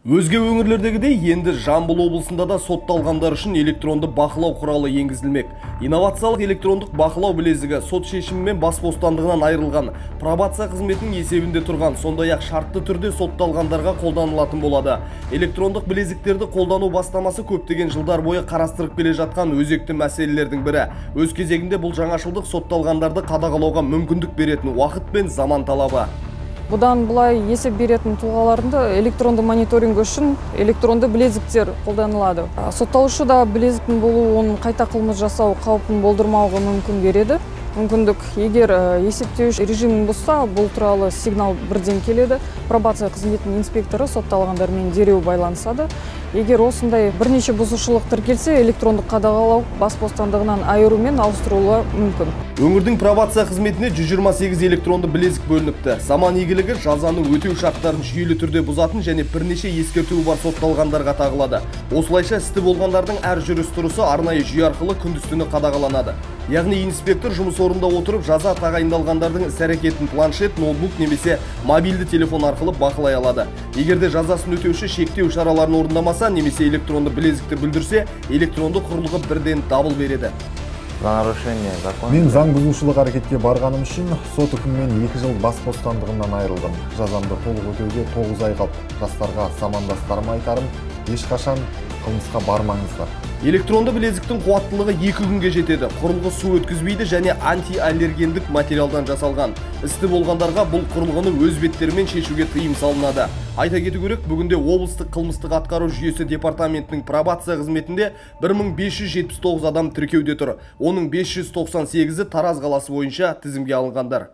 Өзге өңірлердегідей енді Жамбыл облысында да сотталғандар үшін электронды бақылау құралы енгізілмек. Инновациялық электрондық бақылау білезігі сот шешімімен бас бостандығынан айырылған, пробация қызметінің есебінде тұрған, сондай-ақ шартты түрде сотталғандарға қолданылатын болады. Электрондық білезіктерді қолдану бастамасы көптеген жылдар бойы қарастырып келе жатқан өзекті мәселелердің бірі. Өз кезегінде бұл жаңашылдық сотталғандарды қадағалауға мүмкіндік беретін уақыт пен заман талабы. Бұдан бұлай есеп беретін тұлғаларында электронды мониторинг үшін электронды білезіктер қолданылады. Сотталушы да білезіктің болуы оның қайта қылмыс жасау қаупін болдырмауға мүмкін береді. Мүмкіндік, егер есептеуіш режимін бұзса, бұл туралы сигнал бірден келеді. Пробация қызметінің инспекторы сотталғандармен дереу байланысады. Егер осындай бірнеше бұзушылық тіркелсе, электрондық қадағалау бас бостандығынан айырумен ауыстырылуы мүмкін. Өңірдің пробация қызметіне 128 электронды білезік бөлініпті. Заман игілігі жазаны өтеу шарттарын жүйелі түрде бұзатын және бірнеше ескертуі бар сотталғандарға тағылады. Осылайша істі болғандардың әр жүріс-тұрысы арнайы жүйе арқылы күндіз-түні қадағаланады. Яғни инспектор жұмыс орнында отырып жаза тағайындалғандардың іс-әрекетін планшет, ноутбук немесе мобильді телефон арқылы бақылай алады. Егер де жазасын өтеуші шектеу шараларын орындамаса немесе электронды білезікті бүлдірсе, электронды құрылғы бірден дабыл береді. Мен заң бұзушылық әрекетке барғаным үшін сот үкімімен 2 жыл бас бостандығынан айырылдым. Жазамды толық өтеуге 9 ай қалды. Жастарға, замандастарыма айтарым, ешқашан қылмысқа бармаңыздар. Электронды білезіктің қуаттылығы 2 күнге жетеді. Құрылғы су өткізбейді және антиаллергендік материалдан жасалған. Істі болғандарға бұл құрылғыны өз беттерімен шешуге тыйым салынады. Айта кету керек, бүгінде облыстық қылмыстық атқару жүйесі департаментінің пробация қызметінде 1579 адам тіркеуде тұр. Оның 598-і Тараз қаласы бойынша тізімге алынғандар.